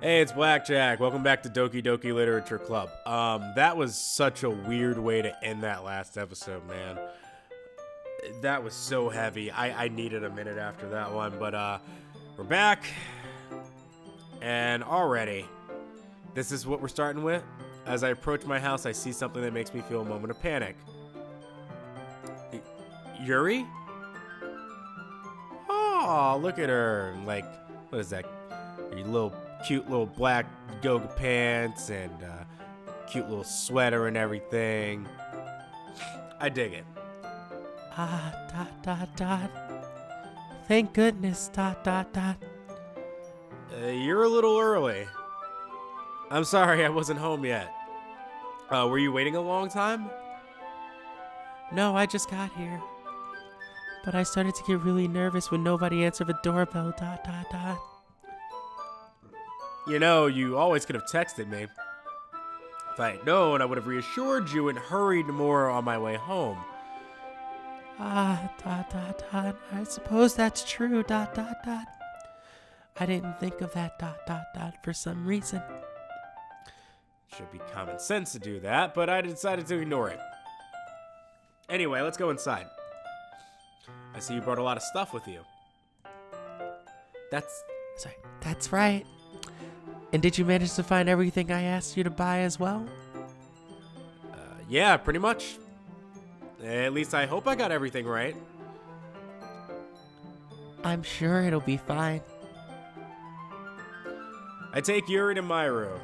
Hey, it's Blackjack. Welcome back to Doki Doki Literature Club. That was such a weird way to end that last episode, man. That was so heavy. I needed a minute after that one, but we're back. And already, this is what we're starting with. As I approach my house, I see something that makes me feel a moment of panic. Yuri? Oh, look at her. Like, what is that? Your little cute little black yoga pants and cute little sweater and everything. I dig it. Thank goodness, You're a little early. I'm sorry I wasn't home yet. Were you waiting a long time? No, I just got here. But I started to get really nervous when nobody answered the doorbell, You know, you always could have texted me. If I had known, I would have reassured you and hurried more on my way home. I suppose that's true, I didn't think of that, for some reason. Should be common sense to do that, but I decided to ignore it. Anyway, let's go inside. I see you brought a lot of stuff with you. That's right. And did you manage to find everything I asked you to buy as well? Yeah, pretty much. At least I hope I got everything right. I'm sure it'll be fine. I take Yuri to my room.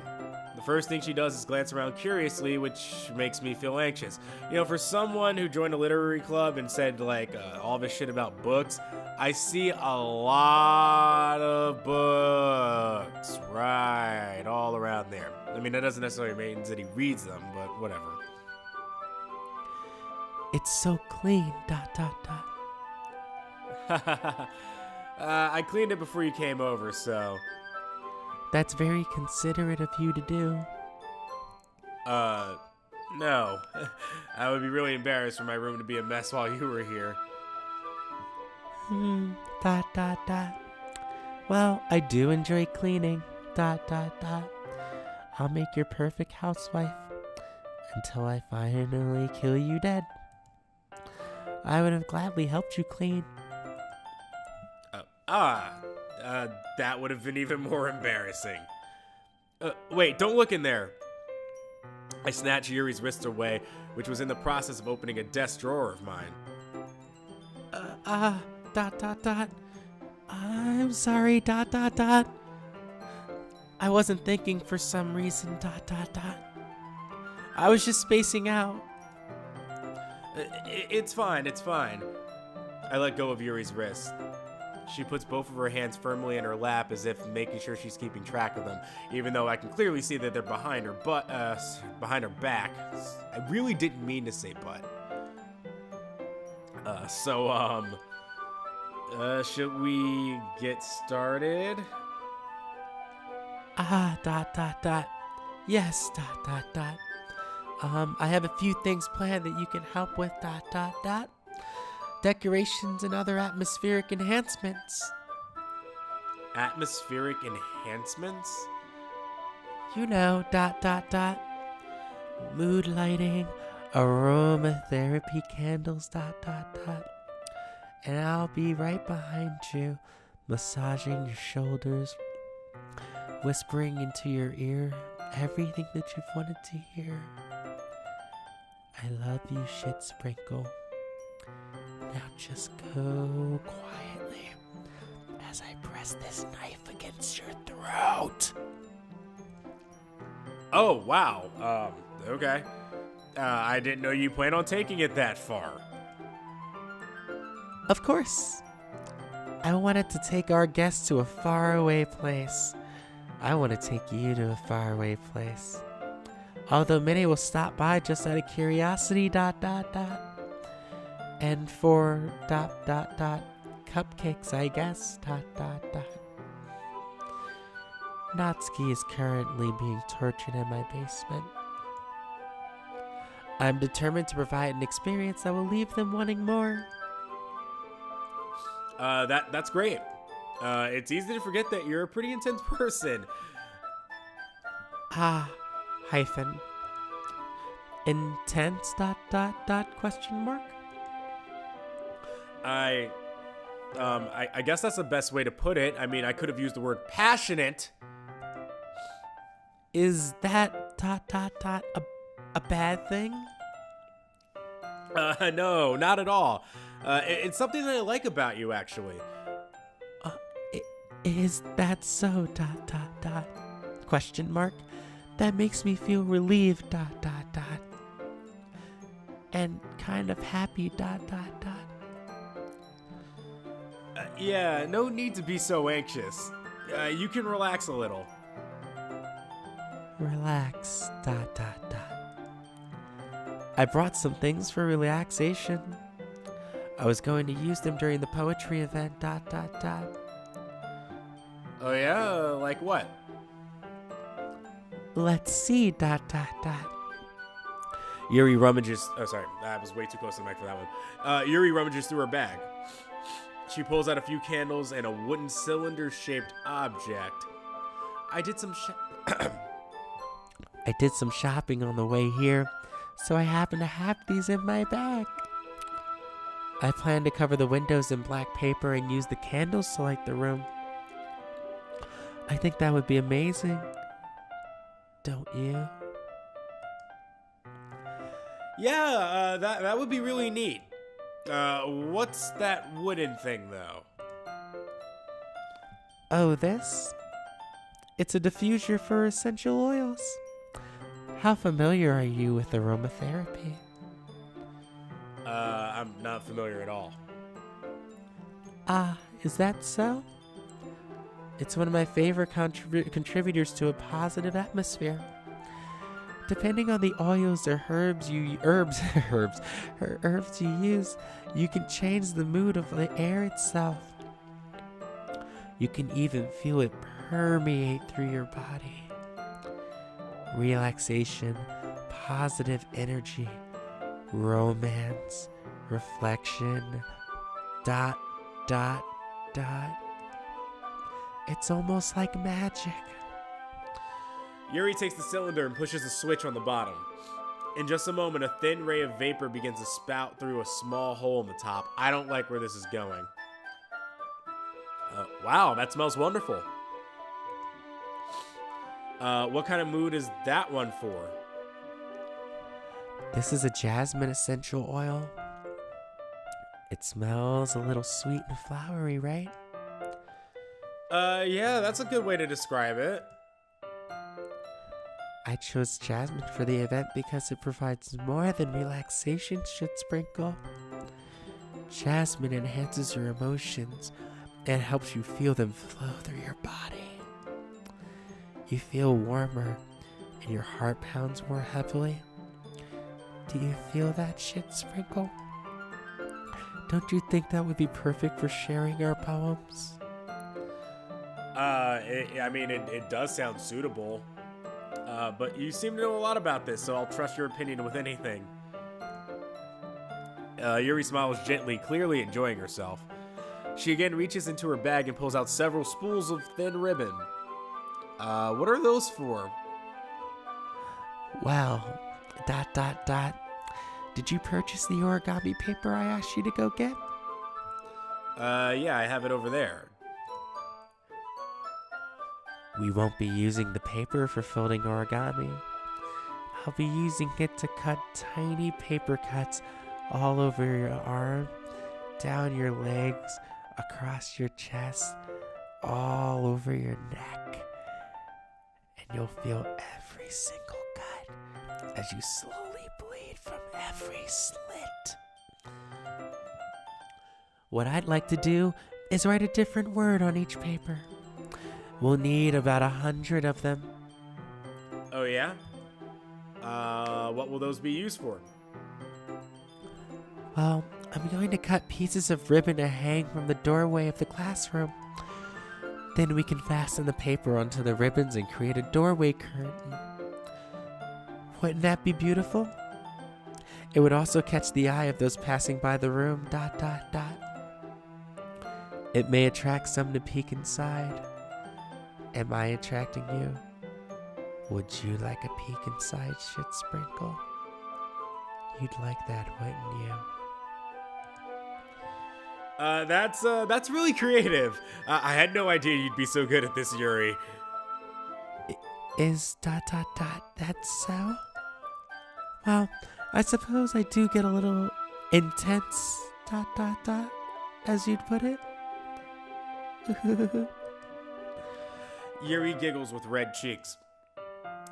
The first thing she does is glance around curiously, which makes me feel anxious. You know, for someone who joined a literary club and said, all this shit about books, I see a lot of books. Right, all around there. I mean, that doesn't necessarily mean that he reads them, but whatever. It's so clean, I cleaned it before you came over, so... That's very considerate of you to do. No. I would be really embarrassed for my room to be a mess while you were here. Well, I do enjoy cleaning, I'll make your perfect housewife until I finally kill you dead. I would have gladly helped you clean. That would have been even more embarrassing. Wait, don't look in there. I snatched Yuri's wrist away, which was in the process of opening a desk drawer of mine. I'm sorry, I wasn't thinking for some reason, I was just spacing out. It's fine. I let go of Yuri's wrist. She puts both of her hands firmly in her lap as if making sure she's keeping track of them, even though I can clearly see that they're behind her behind her back. I really didn't mean to say butt. Should we get started? Yes, I have a few things planned that you can help with, Decorations and other atmospheric enhancements. Atmospheric enhancements? You know, Mood lighting, aromatherapy candles, And I'll be right behind you, massaging your shoulders, whispering into your ear everything that you've wanted to hear. I love you, shit sprinkle. Now just go quietly as I press this knife against your throat. Oh, wow. Okay. I didn't know you planned on taking it that far. Of course. I wanted to take our guests to a faraway place. I want to take you to a faraway place. Although many will stop by just out of curiosity, And for cupcakes, I guess, Natsuki is currently being tortured in my basement. I'm determined to provide an experience that will leave them wanting more. That's great. It's easy to forget that you're a pretty intense person. Ah, hyphen. Intense question mark? I guess that's the best way to put it. I mean, I could have used the word passionate. Is that a bad thing? No, not at all. It's something that I like about you, actually. Is that so question mark? That makes me feel relieved and kind of happy Yeah, no need to be so anxious. You can relax a little. Relax I brought some things for relaxation. I was going to use them during the poetry event Oh yeah? Like what? Let's see Yuri rummages... Oh, sorry. I was way too close to the mic for that one. Yuri rummages through her bag. She pulls out a few candles and a wooden cylinder-shaped object. I did some shopping on the way here, so I happen to have these in my bag. I plan to cover the windows in black paper and use the candles to light the room. I think that would be amazing. Don't you? Yeah, that would be really neat. What's that wooden thing, though? Oh, this? It's a diffuser for essential oils. How familiar are you with aromatherapy? I'm not familiar at all. Ah, is that so? It's one of my favorite contributors to a positive atmosphere. Depending on the oils or herbs you use, you can change the mood of the air itself. You can even feel it permeate through your body. Relaxation, positive energy, romance, reflection, ... It's almost like magic. Yuri takes the cylinder and pushes the switch on the bottom. In just a moment, a thin ray of vapor begins to spout through a small hole in the top. I don't like where this is going. Wow, that smells wonderful. What kind of mood is that one for? This is a jasmine essential oil. It smells a little sweet and flowery, right? Yeah, that's a good way to describe it. I chose jasmine for the event because it provides more than relaxation should sprinkle. Jasmine enhances your emotions and helps you feel them flow through your body. You feel warmer and your heart pounds more heavily. Do you feel that shit sprinkle? Don't you think that would be perfect for sharing our poems? It does sound suitable. But you seem to know a lot about this, so I'll trust your opinion with anything. Yuri smiles gently, clearly enjoying herself. She again reaches into her bag and pulls out several spools of thin ribbon. What are those for? Well, ... Did you purchase the origami paper I asked you to go get? Yeah, I have it over there. We won't be using the paper for folding origami. I'll be using it to cut tiny paper cuts all over your arm, down your legs, across your chest, all over your neck. And you'll feel every single cut as you slowly bleed from every slit. What I'd like to do is write a different word on each paper. We'll need about 100 of them. Oh, yeah? What will those be used for? Well, I'm going to cut pieces of ribbon to hang from the doorway of the classroom. Then we can fasten the paper onto the ribbons and create a doorway curtain. Wouldn't that be beautiful? It would also catch the eye of those passing by the room, ... It may attract some to peek inside. Am I attracting you? Would you like a peek inside, Shit Sprinkle? You'd like that, wouldn't you? That's really creative. I had no idea you'd be so good at this, Yuri. Is ... that so? Well, I suppose I do get a little intense ... as you'd put it. Yuri giggles with red cheeks.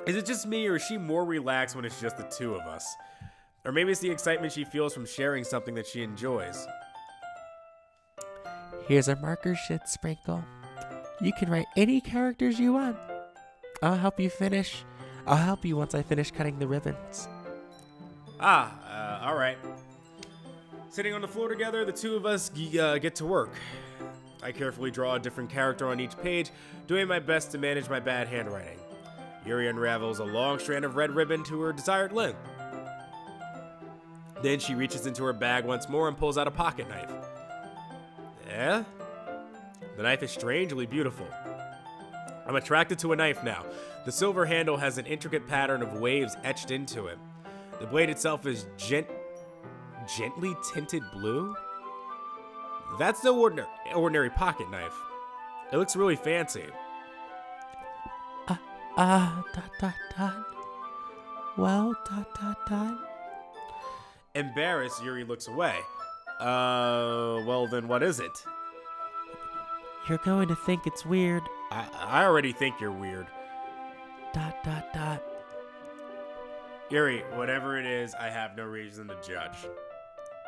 Is it just me, or is she more relaxed when it's just the two of us? Or maybe it's the excitement she feels from sharing something that she enjoys. Here's a marker, Shit Sprinkle. You can write any characters you want. I'll help you once I finish cutting the ribbons. Alright. Sitting on the floor together, the two of us get to work. I carefully draw a different character on each page, doing my best to manage my bad handwriting. Yuri unravels a long strand of red ribbon to her desired length. Then she reaches into her bag once more and pulls out a pocket knife. Eh? The knife is strangely beautiful. I'm attracted to a knife now. The silver handle has an intricate pattern of waves etched into it. The blade itself is gently tinted blue? That's no ordinary pocket knife. It looks really fancy. Well, ... Embarrassed, Yuri looks away. Well then what is it? You're going to think it's weird. I already think you're weird. ... Yuri, whatever it is, I have no reason to judge.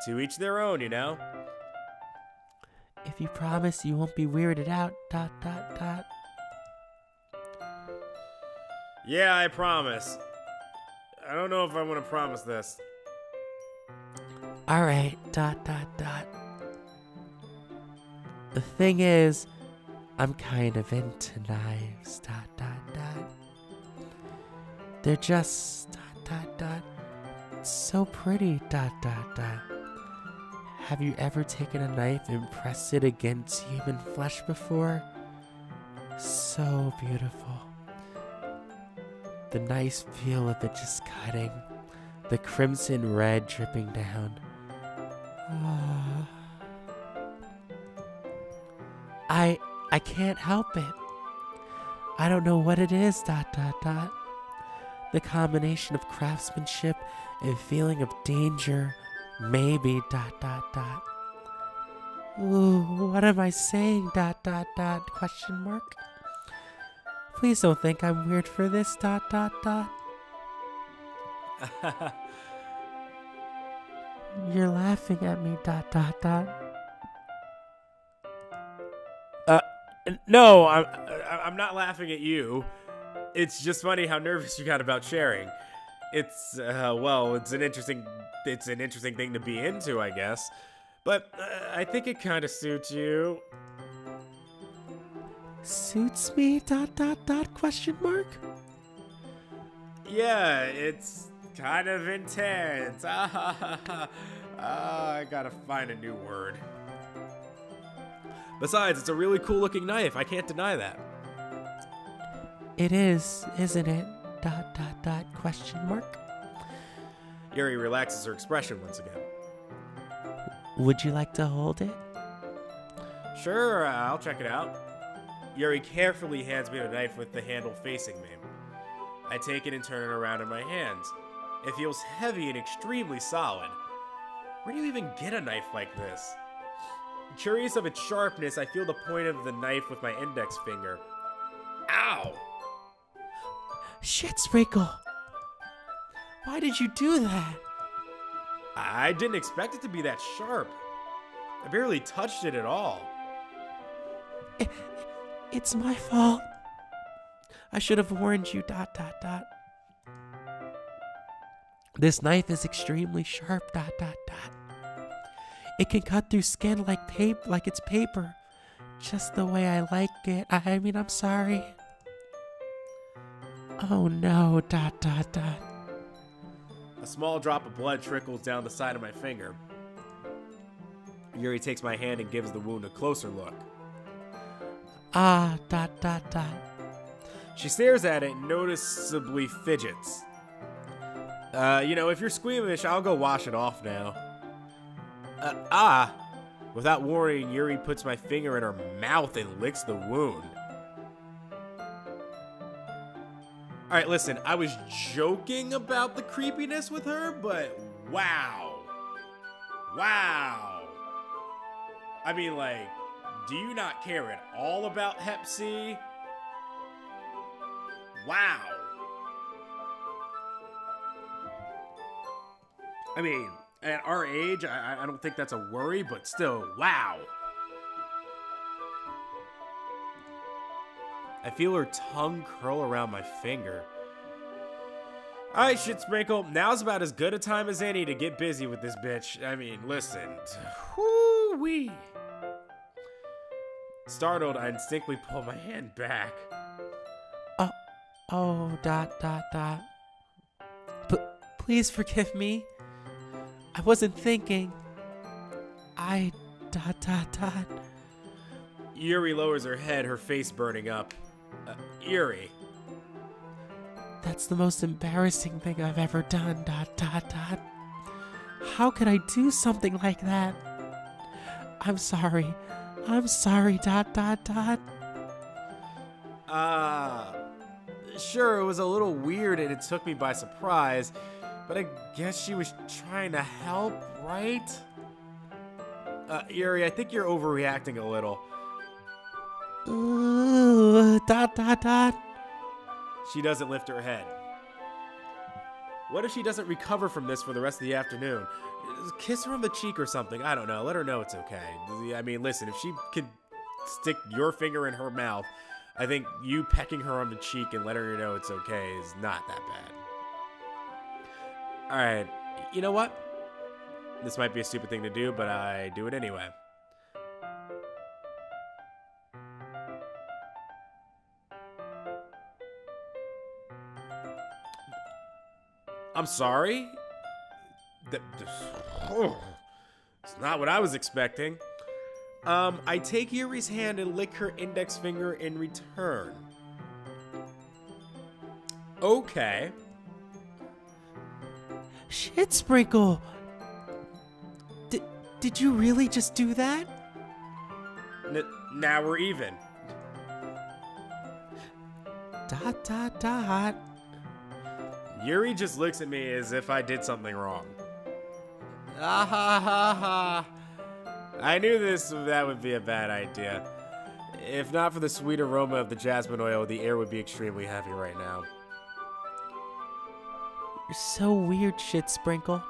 To each their own, you know? If you promise you won't be weirded out, ... Yeah, I promise. I don't know if I want to promise this. Alright, ... The thing is, I'm kind of into knives, ... They're just ... so pretty, ... Have you ever taken a knife and pressed it against human flesh before? So beautiful. The nice feel of it just cutting, the crimson red dripping down. I can't help it. I don't know what it is, ... The combination of craftsmanship and feeling of danger, maybe, ... Ooh, what am I saying, ... question mark? Please don't think I'm weird for this, ... You're laughing at me, ... No, I'm not laughing at you. It's just funny how nervous you got about sharing. It's it's an interesting thing to be into, I guess. But I think it kind of suits you. Suits me, ... question mark? Yeah, it's kind of intense. I gotta find a new word. Besides, it's a really cool looking knife. I can't deny that. It is, isn't it? ... question mark? Yuri relaxes her expression once again. Would you like to hold it? Sure, I'll check it out. Yuri carefully hands me the knife with the handle facing me. I take it and turn it around in my hands. It feels heavy and extremely solid. Where do you even get a knife like this? Curious of its sharpness, I feel the point of the knife with my index finger. Ow! Shit, Sprinkle! Why did you do that? I didn't expect it to be that sharp. I barely touched it at all. It's my fault. I should have warned you, ... This knife is extremely sharp, ... It can cut through skin like it's paper. Just the way I like it. I mean, I'm sorry. Oh no, ... A small drop of blood trickles down the side of my finger. Yuri takes my hand and gives the wound a closer look. Ah, ... She stares at it and noticeably fidgets. If you're squeamish, I'll go wash it off now. Without warning, Yuri puts my finger in her mouth and licks the wound. Alright, listen, I was joking about the creepiness with her, but wow. Wow. I mean, like, do you not care at all about Hep C? Wow. I mean, at our age, I don't think that's a worry, but still, wow. I feel her tongue curl around my finger. Alright, Shit Sprinkle, now's about as good a time as any to get busy with this bitch. I mean, listen. Whoo-wee. Startled, I instinctively pull my hand back. Please forgive me. I wasn't thinking. Yuri lowers her head, her face burning up. Yuri. That's the most embarrassing thing I've ever done. How could I do something like that? I'm sorry. Sure, it was a little weird and it took me by surprise, but I guess she was trying to help, right? Yuri, I think you're overreacting a little. She doesn't lift her head. What if she doesn't recover from this for the rest of the afternoon? Kiss her on the cheek or something. I don't know. Let her know it's okay. I mean, listen, if she could stick your finger in her mouth, I think you pecking her on the cheek and letting her know it's okay is not that bad. Alright, you know what? This might be a stupid thing to do, but I do it anyway. I'm sorry? It's not what I was expecting. I take Yuri's hand and lick her index finger in return. Okay. Shit Sprinkle! Did you really just do that? Now we're even. Yuri just looks at me as if I did something wrong. I knew that would be a bad idea. If not for the sweet aroma of the jasmine oil, the air would be extremely heavy right now. You're so weird, Shit Sprinkle.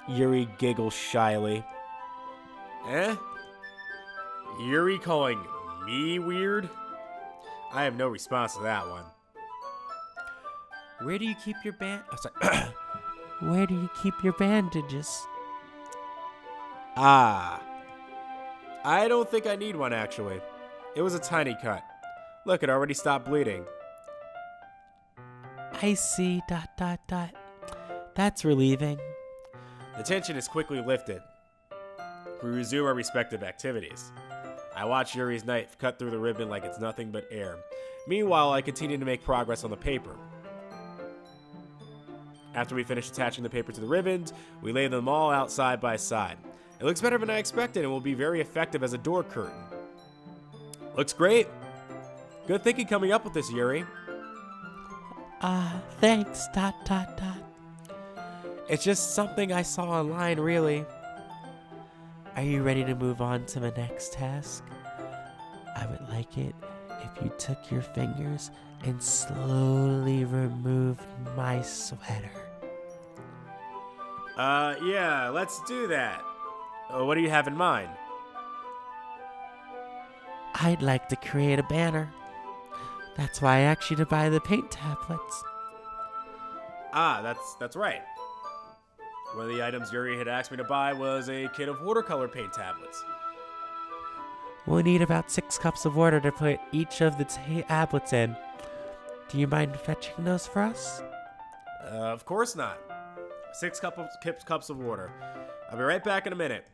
Yuri giggles shyly. Yuri calling me weird? I have no response to that one. Where do you keep your Where do you keep your bandages? I don't think I need one, actually. It was a tiny cut. Look, it already stopped bleeding. I see, That's relieving. The tension is quickly lifted. We resume our respective activities. I watch Yuri's knife cut through the ribbon like it's nothing but air. Meanwhile, I continue to make progress on the paper. After we finish attaching the paper to the ribbons, we lay them all out side by side. It looks better than I expected and will be very effective as a door curtain. Looks great. Good thinking coming up with this, Yuri. Thanks, It's just something I saw online, really. Are you ready to move on to the next task? I would like it if you took your fingers and slowly removed my sweater. Yeah, let's do that. What do you have in mind? I'd like to create a banner. That's why I asked you to buy the paint tablets. That's right. One of the items Yuri had asked me to buy was a kit of watercolor paint tablets. We'll need about 6 cups of water to put each of the tablets in. Do you mind fetching those for us? Of course not. 6 cups of water. I'll be right back in a minute.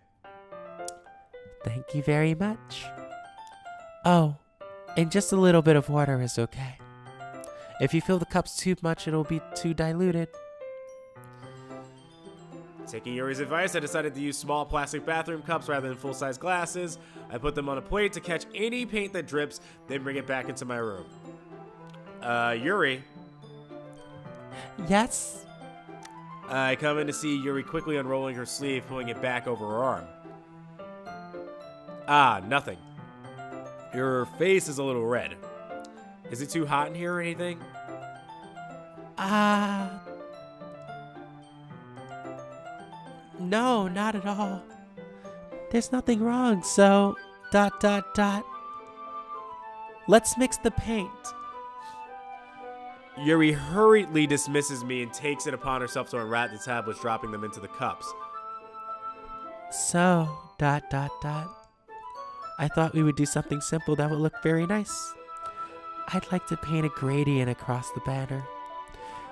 Thank you very much. Oh, and just a little bit of water is okay. If you fill the cups too much, it'll be too diluted. Taking Yuri's advice, I decided to use small plastic bathroom cups rather than full-size glasses. I put them on a plate to catch any paint that drips, then bring it back into my room. Yuri. Yes? I come in to see Yuri quickly unrolling her sleeve, pulling it back over her arm. Ah, nothing. Your face is a little red. Is it too hot in here or anything? No, not at all. There's nothing wrong, so... ... Let's mix the paint. Yuri hurriedly dismisses me and takes it upon herself to unwrap the tablets, dropping them into the cups. So... ... I thought we would do something simple that would look very nice. I'd like to paint a gradient across the banner,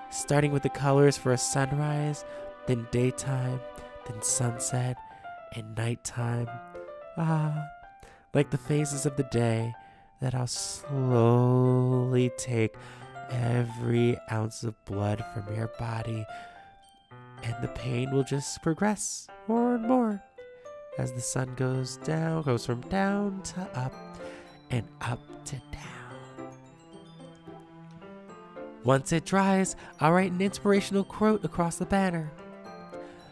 starting with the colors for a sunrise, then daytime, then sunset, and nighttime. Like the phases of the day that I'll slowly take every ounce of blood from your body, and the pain will just progress more and more as the sun goes from down to up and up to down. Once it dries, I'll write an inspirational quote across the banner.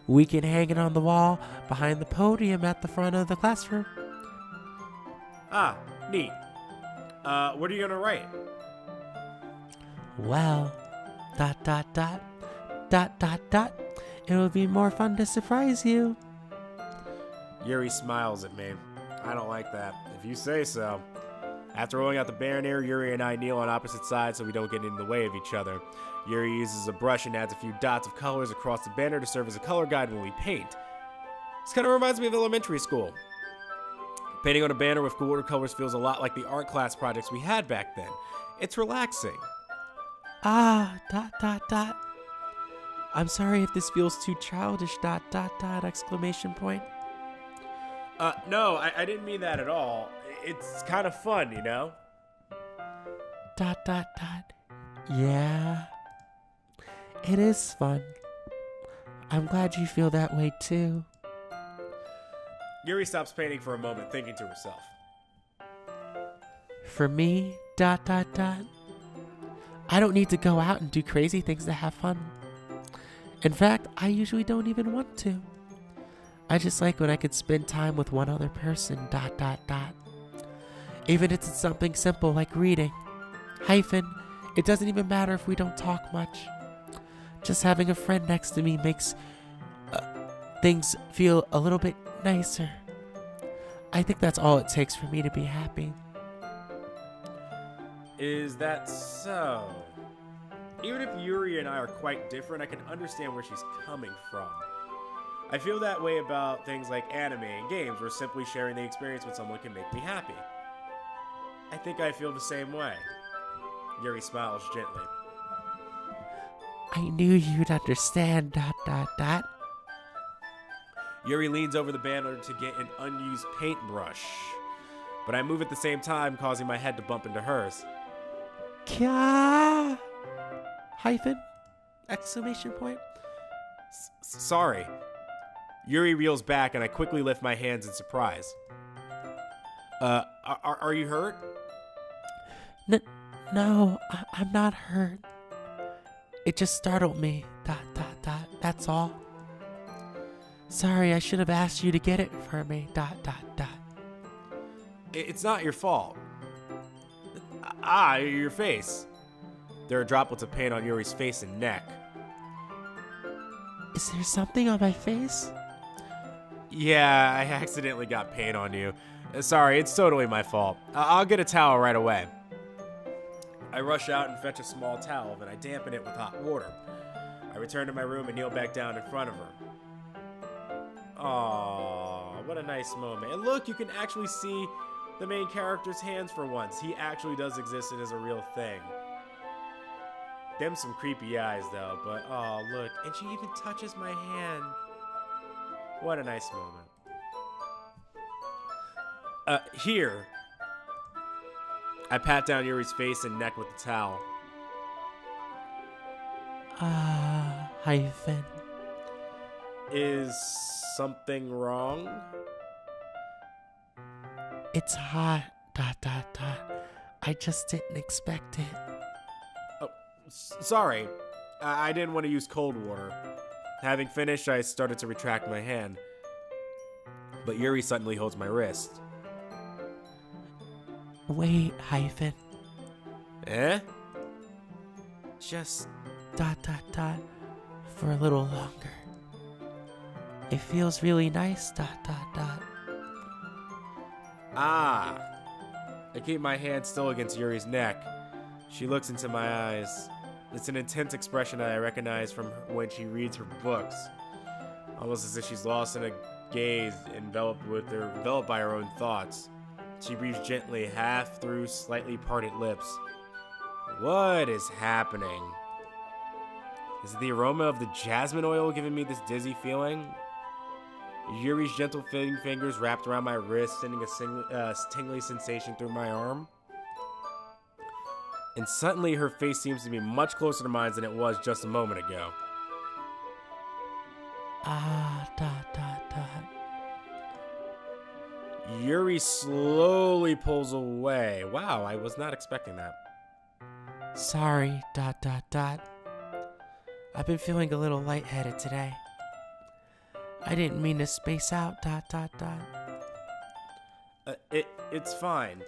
We can hang it on the wall behind the podium at the front of the classroom. Ah, neat. What are you gonna write? Well, ... It will be more fun to surprise you. Yuri smiles at me. I don't like that. If you say so. After rolling out the banner, Yuri and I kneel on opposite sides so we don't get in the way of each other. Yuri uses a brush and adds a few dots of colors across the banner to serve as a color guide when we paint. This kind of reminds me of elementary school. Painting on a banner with watercolors feels a lot like the art class projects we had back then. It's relaxing. I'm sorry if this feels too childish, ... exclamation point. No, I didn't mean that at all. It's kind of fun, you know? ... Yeah, it is fun. I'm glad you feel that way too. Yuri stops painting for a moment, thinking to herself. For me, ... I don't need to go out and do crazy things to have fun. In fact, I usually don't even want to. I just like when I could spend time with one other person, ... Even if it's something simple like reading. It doesn't even matter if we don't talk much. Just having a friend next to me makes things feel a little bit nicer. I think that's all it takes for me to be happy. Is that so? Even if Yuri and I are quite different, I can understand where she's coming from. I feel that way about things like anime and games, where simply sharing the experience with someone can make me happy. I think I feel the same way. Yuri smiles gently. I knew you'd understand, ... Yuri leans over the banner to get an unused paintbrush, but I move at the same time, causing my head to bump into hers. Kya? ... exclamation point. Sorry. Yuri reels back and I quickly lift my hands in surprise. Are you hurt? No, I'm not hurt. It just startled me, ... That's all. Sorry, I should have asked you to get it for me, ... It's not your fault. Your face. There are droplets of paint on Yuri's face and neck. Is there something on my face? Yeah, I accidentally got paint on you. Sorry, it's totally my fault. I'll get a towel right away. I rush out and fetch a small towel, then I dampen it with hot water. I return to my room and kneel back down in front of her. Aww, what a nice moment. And look, you can actually see the main character's hands for once. He actually does exist and is a real thing. Them some creepy eyes though, but oh look, and she even touches my hand. What a nice moment. Here. I pat down Yuri's face and neck with the towel. Hyphen. Is something wrong? It's hot, ... I just didn't expect it. Oh, sorry. I didn't want to use cold water. Having finished, I started to retract my hand. But Yuri suddenly holds my wrist. Wait, Hyphen. Eh? Just ... for a little longer. It feels really nice, ... Ah. I keep my hand still against Yuri's neck. She looks into my eyes. It's an intense expression that I recognize from when she reads her books. Almost as if she's lost in a gaze, enveloped by her own thoughts. She breathes gently, half through slightly parted lips. What is happening? Is it the aroma of the jasmine oil giving me this dizzy feeling? Yuri's gentle fingers wrapped around my wrist, sending a tingly sensation through my arm. And suddenly her face seems to be much closer to mine than it was just a moment ago. Yuri slowly pulls away. Wow, I was not expecting that. Sorry, ... I've been feeling a little lightheaded today. I didn't mean to space out, ... It's fine.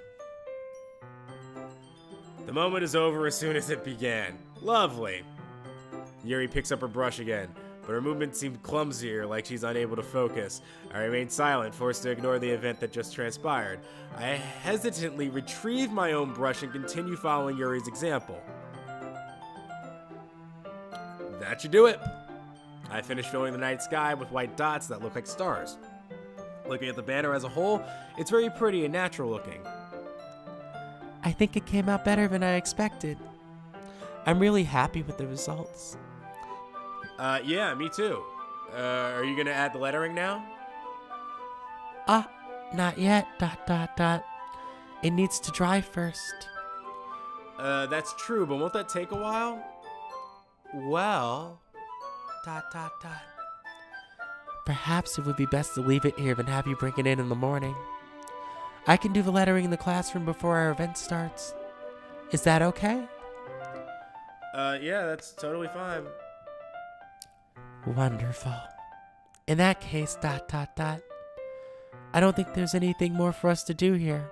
The moment is over as soon as it began. Lovely. Yuri picks up her brush again, but her movements seem clumsier, like she's unable to focus. I remain silent, forced to ignore the event that just transpired. I hesitantly retrieve my own brush and continue following Yuri's example. That should do it. I finish filling the night sky with white dots that look like stars. Looking at the banner as a whole, it's very pretty and natural looking. I think it came out better than I expected. I'm really happy with the results. Yeah, me too. Are you gonna add the lettering now? Not yet, ... It needs to dry first. That's true, but won't that take a while? Well... ... Perhaps it would be best to leave it here than have you bring it in the morning. I can do the lettering in the classroom before our event starts. Is that okay? Yeah, that's totally fine. Wonderful. In that case, ... I don't think there's anything more for us to do here.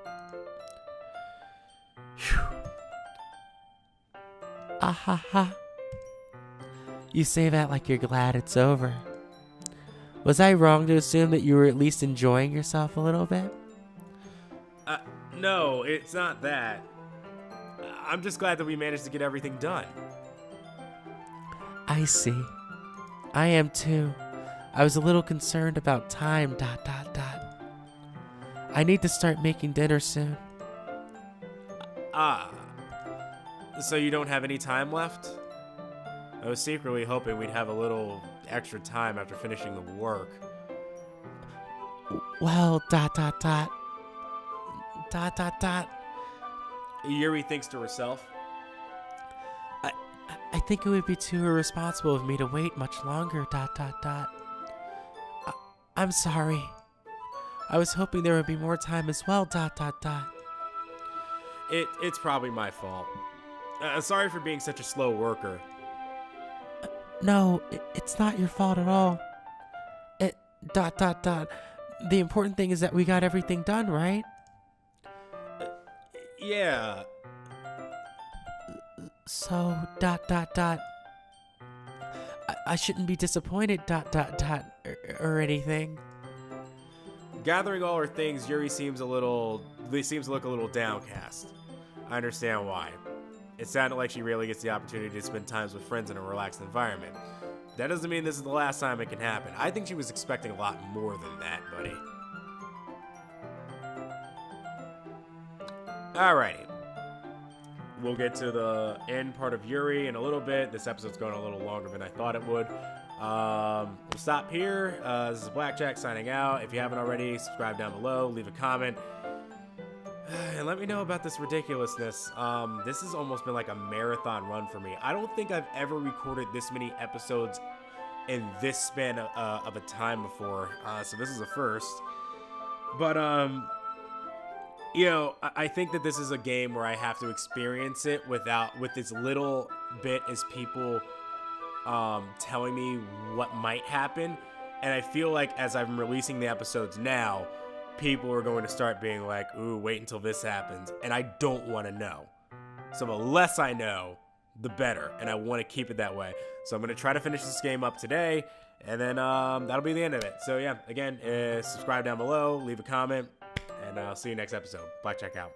Phew. Ahaha. You say that like you're glad it's over. Was I wrong to assume that you were at least enjoying yourself a little bit? No, it's not that. I'm just glad that we managed to get everything done. I see. I am too. I was a little concerned about time, ... I need to start making dinner soon. So you don't have any time left? I was secretly hoping we'd have a little extra time after finishing the work. Well, ... Yuri thinks to herself. I think it would be too irresponsible of me to wait much longer, ... I'm sorry. I was hoping there would be more time as well, ... It's probably my fault. Sorry for being such a slow worker. No, it's not your fault at all. The important thing is that we got everything done, right? Yeah. So, ... I shouldn't be disappointed, ... or anything. Gathering all her things, Yuri seems to look a little downcast. I understand why. It sounded like she rarely gets the opportunity to spend time with friends in a relaxed environment. That doesn't mean this is the last time it can happen. I think she was expecting a lot more than that, buddy. Alrighty. We'll get to the end part of Yuri in a little bit. This episode's going a little longer than I thought it would. We'll stop here. This is Blackjack signing out. If you haven't already, subscribe down below, leave a comment. and let me know about this ridiculousness. This has almost been like a marathon run for me. I don't think I've ever recorded this many episodes in this span of a time before, so this is a first. But I think that this is a game where I have to experience it with as little bit as people telling me what might happen. And I feel like as I'm releasing the episodes now, people are going to start being like, ooh, wait until this happens. And I don't want to know. So the less I know, the better. And I want to keep it that way. So I'm going to try to finish this game up today. And then that'll be the end of it. So yeah, again, subscribe down below, leave a comment, and I'll see you next episode. Blackjack out.